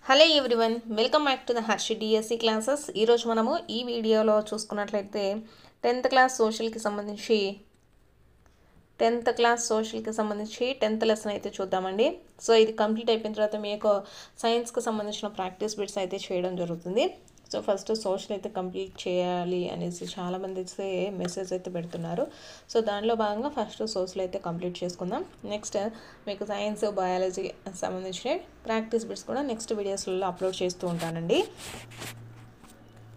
Hello everyone, welcome back to the Harshi DSC classes. ఈరోజు మనము ఈ వీడియోలో చూసుకున్నట్లయితే 10th క్లాస్ సోషల్కి సంబంధించి 10th లెసన్ అయితే చూద్దామండి. సో ఇది కంప్లీట్ అయిపోయిన తర్వాత మీకు సైన్స్కి సంబంధించిన ప్రాక్టీస్ బిట్స్ అయితే చేయడం జరుగుతుంది. సో ఫస్ట్ సోషల్ అయితే కంప్లీట్ చేయాలి అనేసి చాలామంది అయితే మెసేజ్ అయితే పెడుతున్నారు. సో దానిలో భాగంగా ఫస్ట్ సోషల్ అయితే కంప్లీట్ చేసుకుందాం. నెక్స్ట్ మీకు సైన్స్, బయాలజీ సంబంధించిన ప్రాక్టీస్ బిట్స్ కూడా నెక్స్ట్ వీడియోస్లలో అప్లోడ్ చేస్తూ ఉంటానండి.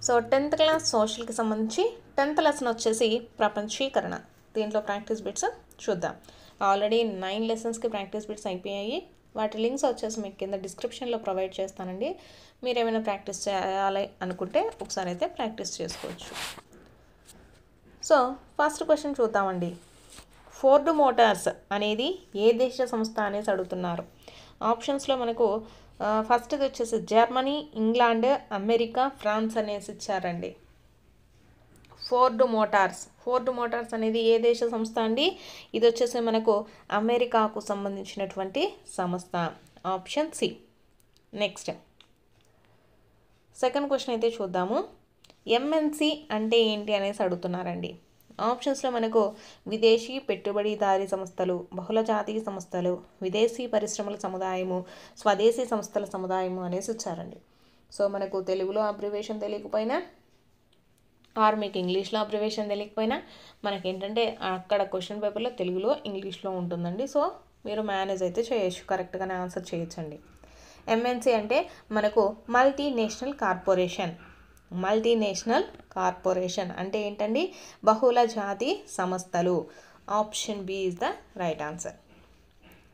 సో 10th క్లాస్ సోషల్కి సంబంధించి 10th లెసన్ వచ్చేసి ప్రపంచీకరణ. దీంట్లో ప్రాక్టీస్ బిట్స్ చూద్దాం. ఆల్రెడీ 9 లెసన్స్కి ప్రాక్టీస్ బిట్స్ అయిపోయాయి. వాటి లింక్స్ వచ్చేసి మీకు కింద డిస్క్రిప్షన్లో ప్రొవైడ్ చేస్తానండి. మీరు ఏమైనా ప్రాక్టీస్ చేయాలి అనుకుంటే ఒకసారి అయితే ప్రాక్టీస్ చేసుకోవచ్చు. సో ఫస్ట్ క్వశ్చన్ చూద్దామండి. ఫోర్డ్ మోటార్స్ అనేది ఏ దేశ సంస్థ అనేసి అడుగుతున్నారు. ఆప్షన్స్లో మనకు ఫస్ట్ది వచ్చేసి జర్మనీ, ఇంగ్లాండ్, అమెరికా, ఫ్రాన్స్ అనేసి ఇచ్చారండి. ఫోర్డ్ మోటార్స్ అనేది ఏ దేశ సంస్థ అండి? ఇది వచ్చేసి మనకు అమెరికాకు సంబంధించినటువంటి సంస్థ. Option C. Next second question అయితే చూద్దాము. ఎంఎన్సి అంటే ఏంటి అనేసి అడుగుతున్నారండి. ఆప్షన్స్లో మనకు విదేశీ పెట్టుబడిదారీ సంస్థలు, బహుళజాతీయ సంస్థలు, విదేశీ పరిశ్రమల సముదాయము, స్వదేశీ సంస్థల సముదాయము అనేసి ఇచ్చారండి. సో మనకు తెలుగులో అబ్రివేషన్ తెలియకపోయినా ఆర్ మీకు ఇంగ్లీష్లో అబ్రివేషన్ తెలియకపోయినా మనకేంటంటే అక్కడ క్వశ్చన్ పేపర్లో తెలుగులో ఇంగ్లీష్లో ఉంటుందండి. సో మీరు మేనేజ్ అయితే చేయొచ్చు, కరెక్ట్గానే ఆన్సర్ చేయొచ్చండి. ఎంఎన్సి అంటే మనకు మల్టీనేషనల్ కార్పొరేషన్ అంటే ఏంటండి? బహుళ జాతి సంస్థలు. Option B is the right answer.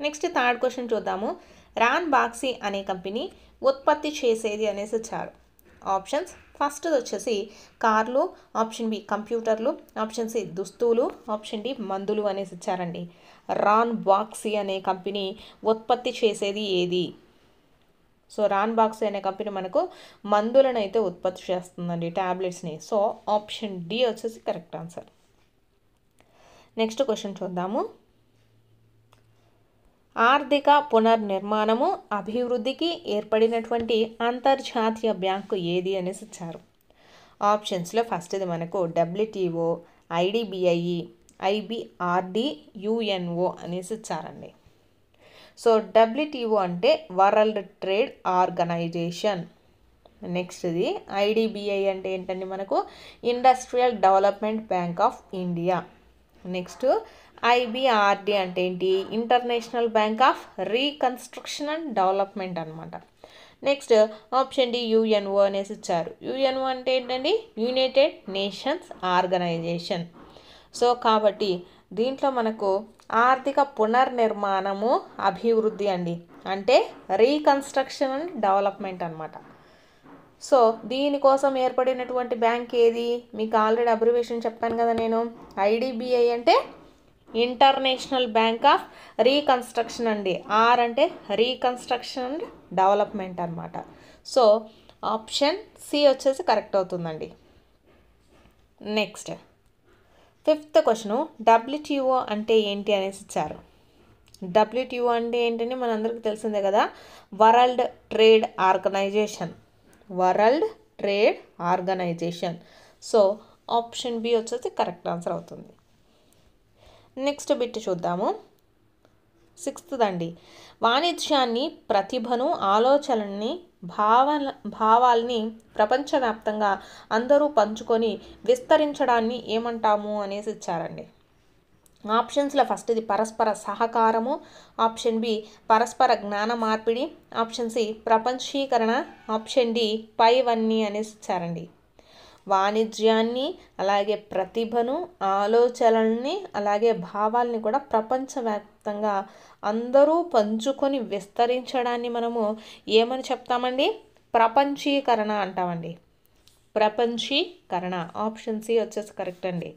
Next third question చూద్దాము. రాన్ బాక్సీ అనే కంపెనీ ఉత్పత్తి చేసేది అనేసి ఇచ్చారు. ఆప్షన్స్ ఫస్ట్ వచ్చేసి కార్లు, ఆప్షన్ బి కంప్యూటర్లు, ఆప్షన్ సి దుస్తులు, ఆప్షన్ డి మందులు అనేసి ఇచ్చారండి. రాన్ బాక్సీ అనే కంపెనీ ఉత్పత్తి చేసేది ఏది? సో రాన్ బాక్సీ అనే కంపెనీ మనకు మందులను అయితే ఉత్పత్తి చేస్తుందండి, ట్యాబ్లెట్స్ని. సో ఆప్షన్ డి వచ్చేసి కరెక్ట్ ఆన్సర్. నెక్స్ట్ క్వశ్చన్ చూద్దాము. ఆర్థిక పునర్నిర్మాణము అభివృద్ధికి ఏర్పడినటువంటి అంతర్జాతీయ బ్యాంకు ఏది అనేసి ఇచ్చారు. ఆప్షన్స్లో ఫస్ట్ది మనకు WTO, IDBI, IBRD, UNO అనేసి ఇచ్చారండి. సో WTO అంటే వరల్డ్ ట్రేడ్ ఆర్గనైజేషన్. నెక్స్ట్ది IDBI అంటే ఏంటండి? మనకు industrial development bank of India. Next IBRD అంటే ఏంటి? International Bank of Reconstruction and development అనమాట. నెక్స్ట్ ఆప్షన్ డి UNO అనేసి ఇచ్చారు. UNO అంటే ఏంటండి? United nations organisation. సో కాబట్టి దీంట్లో మనకు ఆర్థిక పునర్నిర్మాణము అభివృద్ధి అండి, అంటే రీకన్స్ట్రక్షన్ అండ్ డెవలప్మెంట్ అనమాట. సో దీనికోసం ఏర్పడినటువంటి బ్యాంక్ ఏది? మీకు ఆల్రెడీ అబ్రివేషన్ చెప్పాను కదా నేను. IDBI అంటే ఇంటర్నేషనల్ బ్యాంక్ ఆఫ్ రీకన్స్ట్రక్షన్ అండి. ఆర్ అంటే రీకన్స్ట్రక్షన్ అండ్ డెవలప్మెంట్ అనమాట. సో ఆప్షన్ సి వచ్చేసి కరెక్ట్ అవుతుందండి. Next fifth question. WTO అంటే ఏంటి అనేసి ఇచ్చారు. WTO అంటే ఏంటంటే మనందరికీ తెలిసిందే కదా, World Trade Organization. So option B వచ్చేసి కరెక్ట్ ఆన్సర్ అవుతుంది. నెక్స్ట్ బిట్ చూద్దాము. 6th అండి. వాణిజ్యాన్ని, ప్రతిభను, ఆలోచనల్ని, భావాల్ని ప్రపంచవ్యాప్తంగా అందరూ పంచుకొని విస్తరించడాన్ని ఏమంటాము అనేసి ఇచ్చారండి. ఆప్షన్స్లో ఫస్ట్ది పరస్పర సహకారము, ఆప్షన్ బి పరస్పర జ్ఞాన మార్పిడి, ఆప్షన్ సి ప్రపంచీకరణ, ఆప్షన్ డి పైవన్నీ అనేసి ఇచ్చారండి. వాణిజ్యాన్ని, అలాగే ప్రతిభను, ఆలోచనల్ని, అలాగే భావాల్ని కూడా ప్రపంచవ్యాప్తంగా అందరూ పంచుకొని విస్తరించడాన్ని మనము ఏమని చెప్తామండి? ప్రపంచీకరణ అంటామండి. ప్రపంచీకరణ. ఆప్షన్ సి వచ్చేసి కరెక్ట్ అండి.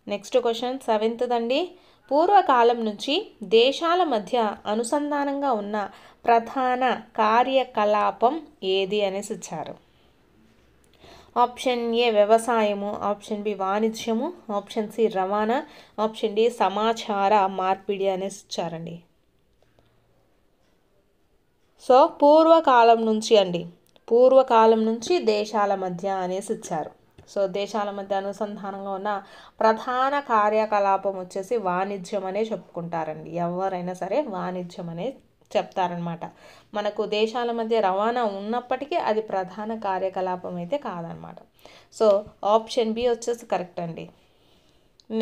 నెక్స్ట్ క్వశ్చన్ 7th అండి. పూర్వకాలం నుంచి దేశాల మధ్య అనుసంధానంగా ఉన్న ప్రధాన కార్యకలాపం ఏది అనేసి ఇచ్చారు. ఆప్షన్ ఏ వ్యవసాయము, ఆప్షన్ బి వాణిజ్యము, ఆప్షన్ సి రవాణా, ఆప్షన్ డి సమాచార మార్పిడి అనేసి ఇచ్చారండి. సో పూర్వకాలం నుంచి అండి, పూర్వకాలం నుంచి దేశాల మధ్య అనేసి ఇచ్చారు. సో దేశాల మధ్య అనుసంధానంగా ఉన్న ప్రధాన కార్యకలాపం వచ్చేసి వాణిజ్యం అనే చెప్పుకుంటారండి. ఎవరైనా సరే వాణిజ్యం అనే చెప్తారనమాట. మనకు దేశాల మధ్య రవాణా ఉన్నప్పటికీ అది ప్రధాన కార్యకలాపం అయితే కాదనమాట. సో ఆప్షన్ బి వచ్చేసి కరెక్ట్ అండి.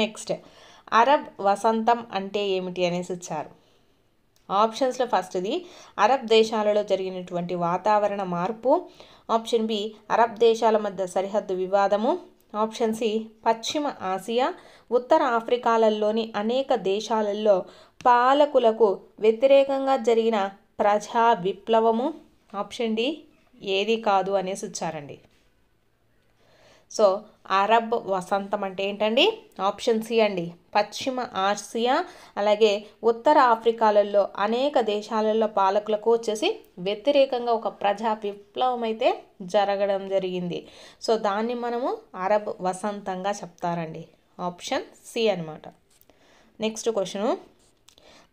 నెక్స్ట్, అరబ్ వసంతం అంటే ఏమిటి అనేసి ఇచ్చారు. ఆప్షన్స్లో ఫస్ట్ది అరబ్ దేశాలలో జరిగినటువంటి వాతావరణ మార్పు. ఆప్షన్ బి అరబ్ దేశాల మధ్య సరిహద్దు వివాదము. ఆప్షన్ సి పశ్చిమ ఆసియా, ఉత్తర ఆఫ్రికాలలోని అనేక దేశాలలో పాలకులకు వ్యతిరేకంగా జరిగిన ప్రజా విప్లవము. ఆప్షన్ డి ఏది కాదు అనేసి ఇచ్చారండి. సో అరబ్ వసంతం అంటే ఏంటండి? ఆప్షన్ సి అండి, పశ్చిమ ఆసియా అలాగే ఉత్తర ఆఫ్రికాలలో అనేక దేశాలలో పాలకులకు వచ్చేసి వ్యతిరేకంగా ఒక ప్రజా విప్లవం అయితే జరగడం జరిగింది. సో దాన్ని మనము అరబ్ వసంతంగా చెప్తారండి. ఆప్షన్ సి అనమాట. నెక్స్ట్ క్వశ్చను,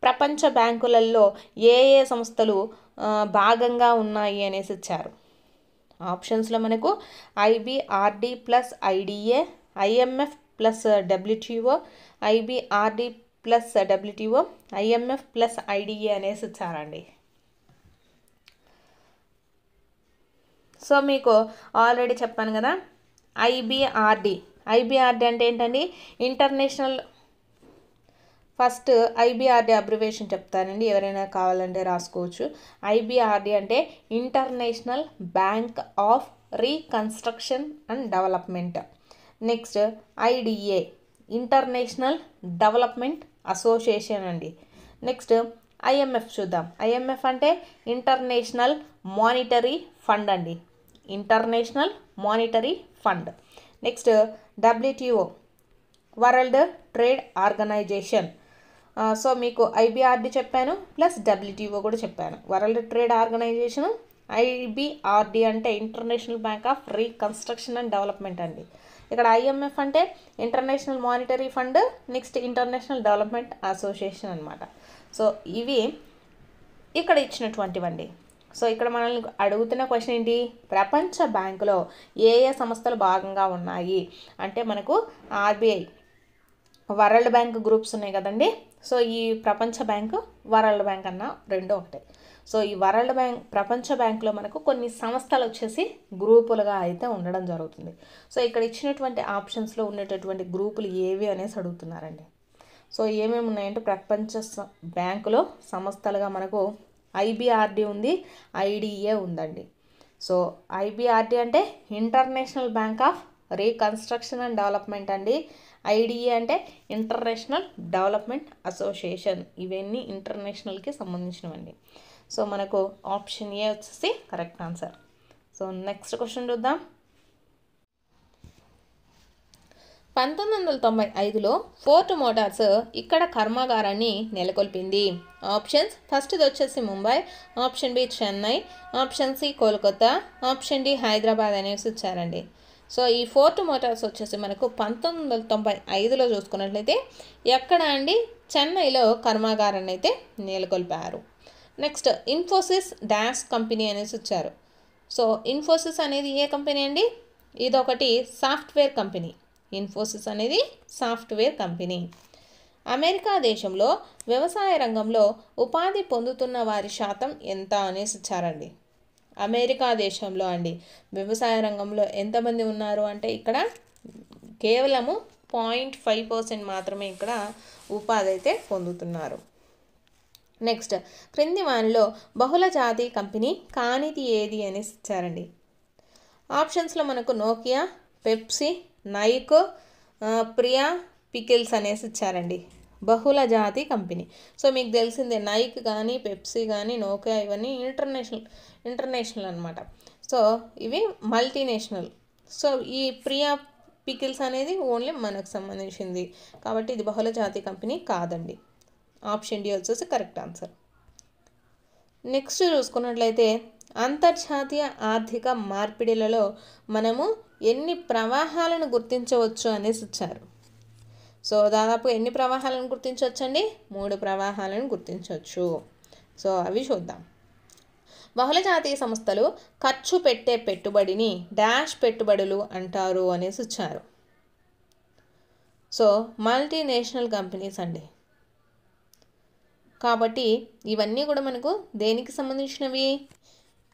ప్రపంచ బ్యాంకులలో ఏ ఏ సంస్థలు భాగంగా ఉన్నాయి అనేసి ఇచ్చారు. ఆప్షన్స్లో మనకు IBRD plus IDA, IMF plus WTO, IBRD plus WTO, IMF plus IDA అనేసి ఇచ్చారండి. సో మీకు ఆల్రెడీ చెప్పాను కదా, IBRD అంటే ఏంటండి? ఇంటర్నేషనల్, ఫస్ట్ IBRD అబ్రివేషన్ చెప్తానండి, ఎవరైనా కావాలంటే రాసుకోవచ్చు. IBRD అంటే International Bank of Reconstruction and Development. Next IDA International Development Association అండి. నెక్స్ట్ IMF చూద్దాం. IMF అంటే ఇంటర్నేషనల్ మానిటరీ ఫండ్ అండి, International Monetary Fund. Next WTO World Trade Organization. So మీకు IBRD చెప్పాను ప్లస్ WTO కూడా చెప్పాను. World Trade Organization. IBRD అంటే International Bank of Reconstruction and Development అండి. ఇక్కడ IMF అంటే International Monetary Fund, next International Development Association అనమాట. సో ఇవి ఇక్కడ ఇచ్చినటువంటివండి. సో ఇక్కడ మనల్ని అడుగుతున్న క్వశ్చన్ ఏంటి? ప్రపంచ బ్యాంకులో ఏ ఏ సంస్థలు భాగంగా ఉన్నాయి అంటే మనకు RBI, వరల్డ్ బ్యాంక్ గ్రూప్స్ ఉన్నాయి కదండి. సో ఈ ప్రపంచ బ్యాంకు, వరల్డ్ బ్యాంక్ అన్న రెండు ఒకటే. సో ఈ వరల్డ్ బ్యాంక్, ప్రపంచ బ్యాంకులో మనకు కొన్ని సంస్థలు వచ్చేసి గ్రూపులుగా అయితే ఉండడం జరుగుతుంది. సో ఇక్కడ ఇచ్చినటువంటి ఆప్షన్స్లో ఉండేటటువంటి గ్రూపులు ఏవి అనేసి అడుగుతున్నారండి. సో ఏమేమి ఉన్నాయంటే ప్రపంచ బ్యాంకులో సంస్థలుగా మనకు IBRD ఉంది, IDA ఉందండి. సో IBRD అంటే International Bank of Reconstruction and Development అండి. IDA అంటే ఇంటర్నేషనల్ డెవలప్మెంట్ అసోసియేషన్. ఇవన్నీ ఇంటర్నేషనల్కి సంబంధించినవండి. సో మనకు ఆప్షన్ ఏ వచ్చేసి correct answer. So next question చూద్దాం. 1995లో ఫోర్ట్ మోటార్స్ ఇక్కడ కర్మాగారాన్ని నెలకొల్పింది. ఆప్షన్స్, ఫస్ట్ది వచ్చేసి Mumbai, option B Chennai, option C Kolkata, option D Hyderabad అనేసి ఇచ్చారండి. సో ఈ ఫోర్ట్ మోటార్స్ వచ్చేసి మనకు 1995లో చూసుకున్నట్లయితే ఎక్కడ అండి? చెన్నైలో కర్మాగారాన్ని అయితే నెలకొల్పారు. నెక్స్ట్ ఇన్ఫోసిస్ డాష్ కంపెనీ అనేసి ఇచ్చారు. సో ఇన్ఫోసిస్ అనేది ఏ కంపెనీ అండి? ఇదొకటి సాఫ్ట్వేర్ కంపెనీ. ఇన్ఫోసిస్ అనేది సాఫ్ట్వేర్ కంపెనీ. అమెరికా దేశంలో వ్యవసాయ రంగంలో ఉపాధి పొందుతున్న వారి శాతం ఎంత అనేసి ఇచ్చారండి. అమెరికా దేశంలో అండి వ్యవసాయ రంగంలో ఎంతమంది ఉన్నారు అంటే ఇక్కడ కేవలము 0.5% మాత్రమే ఇక్కడ ఉపాధి అయితే పొందుతున్నారు. నెక్స్ట్, క్రింది వానిలో బహుళ జాతి కంపెనీ కానిది ఏది అనేసి ఇచ్చారండి. ఆప్షన్స్లో మనకు Nokia, Pepsi, Nike, Priya pickles అనేసి ఇచ్చారండి. బహుళ జాతి కంపెనీ. సో మీకు తెలిసిందే నైక్ కానీ, పెప్సీ కానీ, నోకియా ఇవన్నీ ఇంటర్నేషనల్ అనమాట. సో ఇవి మల్టీనేషనల్. సో ఈ ప్రియా పికిల్స్ అనేది ఓన్లీ మనకు సంబంధించింది కాబట్టి ఇది బహుళ జాతి కంపెనీ కాదండి. ఆప్షన్ డి వచ్చేసి కరెక్ట్ ఆన్సర్. నెక్స్ట్ చూసుకున్నట్లయితే అంతర్జాతీయ ఆర్థిక మార్పిడిలలో మనము ఎన్ని ప్రవాహాలను గుర్తించవచ్చు అనేసి ఇచ్చారు. సో దాదాపు ఎన్ని ప్రవాహాలను గుర్తించవచ్చు అండి? 3 ప్రవాహాలను గుర్తించవచ్చు. సో అవి చూద్దాం. బహుళజాతీయ సంస్థలు ఖర్చు పెట్టే పెట్టుబడిని డాష్ పెట్టుబడులు అంటారు అనేసి ఇచ్చారు. సో మల్టీనేషనల్ కంపెనీస్ అండి. కాబట్టి ఇవన్నీ కూడా మనకు దేనికి సంబంధించినవి?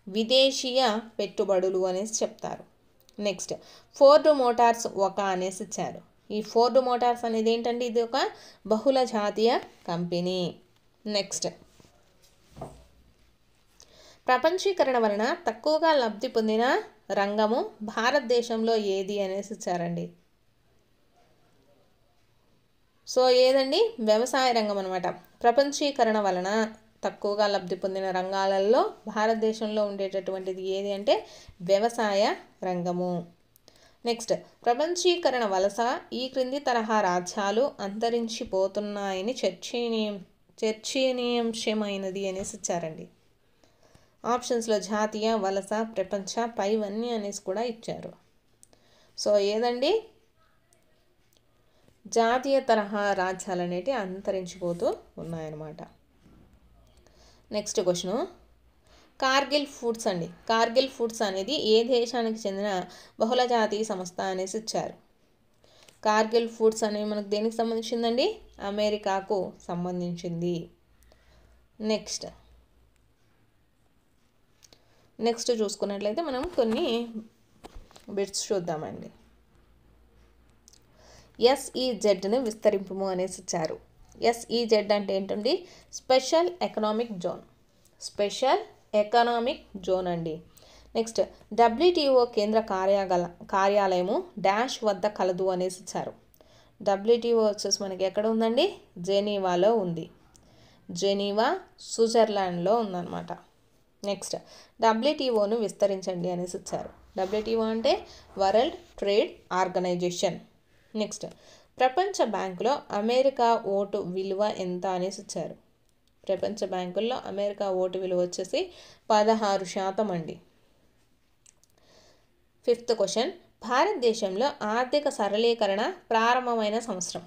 విదేశీయ పెట్టుబడులు అనేసి చెప్తారు. నెక్స్ట్ ఫోర్డ్ మోటార్స్ ఒక అనేసి ఇచ్చారు. ఈ ఫోర్డ్ మోటార్స్ అనేది ఏంటంటే ఇది ఒక బహుళ జాతీయ కంపెనీ. నెక్స్ట్ ప్రపంచీకరణ వలన తక్కువగా లబ్ధి పొందిన రంగము భారతదేశంలో ఏది అనేసి ఇచ్చారండి. సో ఏదండి? వ్యవసాయ రంగం అనమాట. ప్రపంచీకరణ వలన తక్కువగా లబ్ధి పొందిన రంగాలలో భారతదేశంలో ఉండేటటువంటిది ఏది అంటే వ్యవసాయ రంగము. నెక్స్ట్ ప్రపంచీకరణ వలస ఈ క్రింది తరహా రాజ్యాలు అంతరించిపోతున్నాయని చర్చనీయాంశమైనది అనేసి ఇచ్చారండి. ఆప్షన్స్లో జాతీయ, వలస, ప్రపంచ, పైవన్నీ అనేసి కూడా ఇచ్చారు. సో ఏదండి? జాతీయ తరహా రాజ్యాలు అనేవి అంతరించిపోతూ ఉన్నాయన్నమాట. నెక్స్ట్ క్వశ్చన్ కార్గిల్ ఫుడ్స్ అండి. కార్గిల్ ఫుడ్స్ అనేది ఏ దేశానికి చెందిన బహుళ జాతీయ సంస్థ అనేసి ఇచ్చారు. కార్గిల్ ఫుడ్స్ అనేవి మనకు దేనికి సంబంధించిందండి? అమెరికాకు సంబంధించింది. నెక్స్ట్ చూసుకున్నట్లయితే మనం కొన్ని బిట్స్ చూద్దామండి. SEZని విస్తరింపుము అనేసి ఇచ్చారు. SEZ అంటే ఏంటండి? స్పెషల్ ఎకనామిక్ జోన్ అండి. నెక్స్ట్ WTO కేంద్ర కార్యాలయము డాష్ వద్ద కలదు అనేసి ఇచ్చారు. WTO వచ్చేసి మనకి ఎక్కడ ఉందండి? జెనీవాలో ఉంది. జెనీవా స్విట్జర్లాండ్లో ఉందన్నమాట. నెక్స్ట్ WTOను విస్తరించండి అనేసి ఇచ్చారు. WTO అంటే వరల్డ్ ట్రేడ్ ఆర్గనైజేషన్. నెక్స్ట్ ప్రపంచ బ్యాంకులో అమెరికా ఓటు విలువ ఎంత అనేసి ఇచ్చారు. ప్రపంచ బ్యాంకుల్లో అమెరికా ఓటు విలువ వచ్చేసి 16% అండి. 5th క్వశ్చన్ భారతదేశంలో ఆర్థిక సరళీకరణ ప్రారంభమైన సంవత్సరం.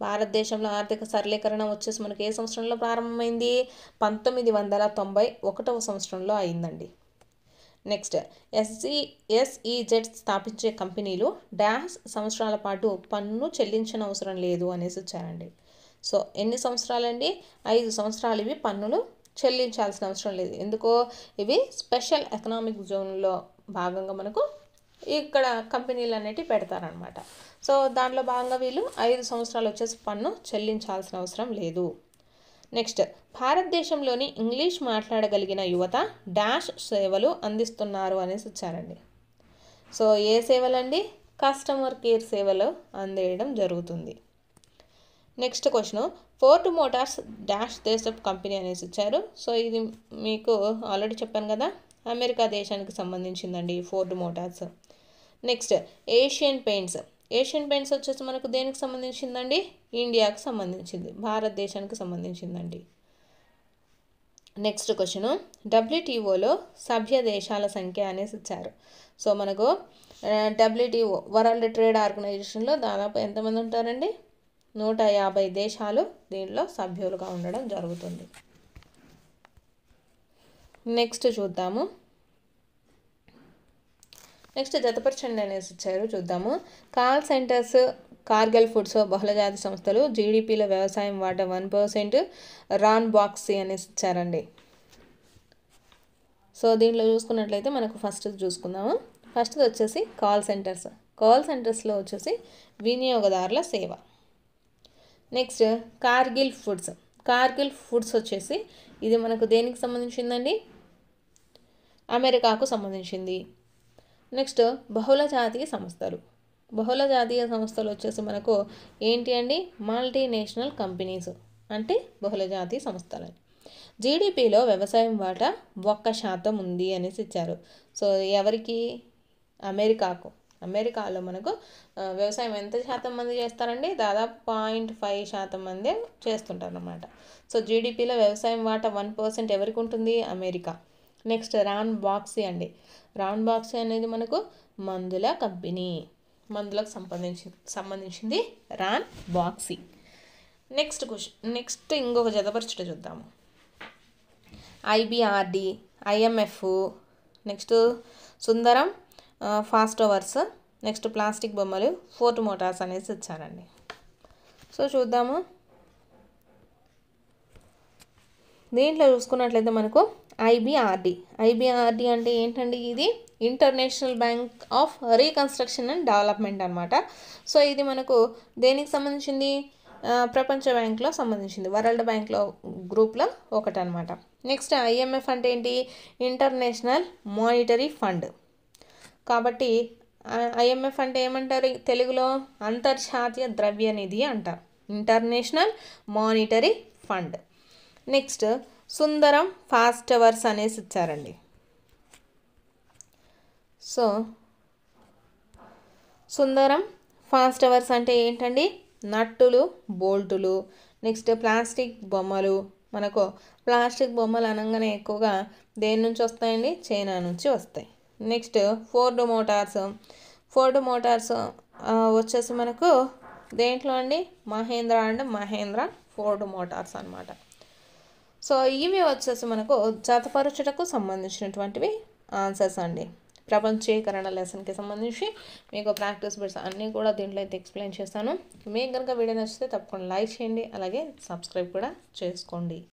భారతదేశంలో ఆర్థిక సరళీకరణ వచ్చేసి మనకి ఏ సంవత్సరంలో ప్రారంభమైంది? 1991వ సంవత్సరంలో అయిందండి. నెక్స్ట్ SEZ స్థాపించే కంపెనీలు డాష్ సంవత్సరాల పాటు పన్ను చెల్లించనవసరం లేదు అనేసి ఇచ్చారండి. సో ఎన్ని సంవత్సరాలండి? 5 సంవత్సరాలు ఇవి పన్నులు చెల్లించాల్సిన అవసరం లేదు. ఎందుకో ఇవి స్పెషల్ ఎకనామిక్ జోన్లో భాగంగా మనకు ఇక్కడ కంపెనీలు అనేటివి పెడతారనమాట. సో దాంట్లో భాగంగా వీళ్ళు 5 సంవత్సరాలు వచ్చేసి పన్ను చెల్లించాల్సిన అవసరం లేదు. నెక్స్ట్ భారతదేశంలోని ఇంగ్లీష్ మాట్లాడగలిగిన యువత డాష్ సేవలు అందిస్తున్నారు అనేసి ఇచ్చారండి. సో ఏ సేవలండి? కస్టమర్ కేర్ సేవలు అందేయడం జరుగుతుంది. Next question Ford Motors dash దేశపు కంపెనీ అనేసి ఇచ్చారు. సో ఇది మీకు ఆల్రెడీ చెప్పాను కదా, అమెరికా దేశానికి సంబంధించిందండి Ford Motors. Next Asian Paints వచ్చేసి మనకు దేనికి సంబంధించిందండి? ఇండియాకి సంబంధించింది, భారతదేశానికి సంబంధించిందండి. నెక్స్ట్ క్వశ్చన్ WTOలో సభ్య దేశాల సంఖ్య అనేసి ఇచ్చారు. సో మనకు WTO వరల్డ్ ట్రేడ్ ఆర్గనైజేషన్లో దాదాపు ఎంతమంది ఉంటారండి? 150 దేశాలు దీనిలో సభ్యులుగా ఉండడం జరుగుతుంది. నెక్స్ట్ చూద్దాము. నెక్స్ట్ జతపరచండి అనేసి ఇచ్చారు, చూద్దాము. కాల్ సెంటర్స్, కార్గిల్ ఫుడ్స్ బహుళజాతి సంస్థలు, జీడిపిలో వ్యవసాయం వాటా 1%, రాన్ బాక్సీ అనేసి ఇచ్చారండి. సో దీంట్లో చూసుకున్నట్లయితే మనకు ఫస్ట్ చూసుకుందాము. ఫస్ట్ వచ్చేసి కాల్ సెంటర్స్లో వచ్చేసి వినియోగదారుల సేవ. నెక్స్ట్ కార్గిల్ ఫుడ్స్ వచ్చేసి ఇది మనకు దేనికి సంబంధించిందండి? అమెరికాకు సంబంధించింది. నెక్స్ట్ బహుళజాతీయ సంస్థలు వచ్చేసి మనకు ఏంటి అండి? మల్టీనేషనల్ కంపెనీస్ అంటే బహుళజాతీయ సంస్థలు. జీడిపిలో వ్యవసాయం వాటా 1% ఉంది అనేసి ఇచ్చారు. సో ఎవరికి? అమెరికాలో మనకు వ్యవసాయం ఎంత శాతం మంది చేస్తారండి? దాదాపు 0.5% మంది చేస్తుంటారు అన్నమాట. సో జీడిపిలో వ్యవసాయం వాటా 1% ఎవరికి ఉంటుంది? అమెరికా. నెక్స్ట్ రాన్ బాక్సీ అనేది మనకు మందుల కంపెనీ, మందులకు సంబంధించింది రాన్ బాక్సీ. నెక్స్ట్ ఇంకొక జతపరచుట చూద్దాము. ఐఎంఎఫ్, నెక్స్ట్ సుందరం, ఫాస్ట్ అవర్స్, నెక్స్ట్ ప్లాస్టిక్ బొమ్మలు, ఫోర్డ్ మోటార్స్ అనేసి ఇచ్చారండి. సో చూద్దాము. దీంట్లో చూసుకున్నట్లయితే మనకు ఐబిఆర్డి అంటే ఏంటండి? ఇది international Bank of Reconstruction and development అనమాట. సో ఇది మనకు దేనికి సంబంధించింది? ప్రపంచ బ్యాంక్లో సంబంధించింది, వరల్డ్ బ్యాంక్లో గ్రూప్లో ఒకటి అనమాట. నెక్స్ట్ ఐఎంఎఫ్ అంటే ఏంటి? International Monetary fund. కాబట్టి ఐఎంఎఫ్ అంటే ఏమంటారు తెలుగులో? అంతర్జాతీయ ద్రవ్య నిధి అంటారు, ఇంటర్నేషనల్ మానిటరీ ఫండ్. నెక్స్ట్ సుందరం ఫాస్ట్ అవర్స్ అనేసి ఇచ్చారండి. సో సుందరం ఫాస్ట్ అవర్స్ అంటే ఏంటండి? నట్టులు, బోల్టులు, నెక్స్ట్ ప్లాస్టిక్ బొమ్మలు. మనకు ప్లాస్టిక్ బొమ్మలు అనగానే ఎక్కువగా దేని నుంచి వస్తాయండి? చైనా నుంచి వస్తాయి. నెక్స్ట్ ఫోర్డ్ మోటార్స్ వచ్చేసి మనకు దేంట్లో అండి? Mahindra and Mahindra Ford Motors అనమాట. సో ఇవి వచ్చేసి మనకు జతపరచుటకు సంబంధించినటువంటివి ఆన్సర్స్ అండి. ప్రపంచీకరణ లెసన్కి సంబంధించి మీకు ప్రాక్టీస్ బిట్స్ అన్నీ కూడా దీంట్లో అయితే ఎక్స్ప్లెయిన్ చేస్తాను. మీకు కనుక వీడియో నచ్చితే తప్పకుండా లైక్ చేయండి, అలాగే సబ్స్క్రైబ్ కూడా చేసుకోండి.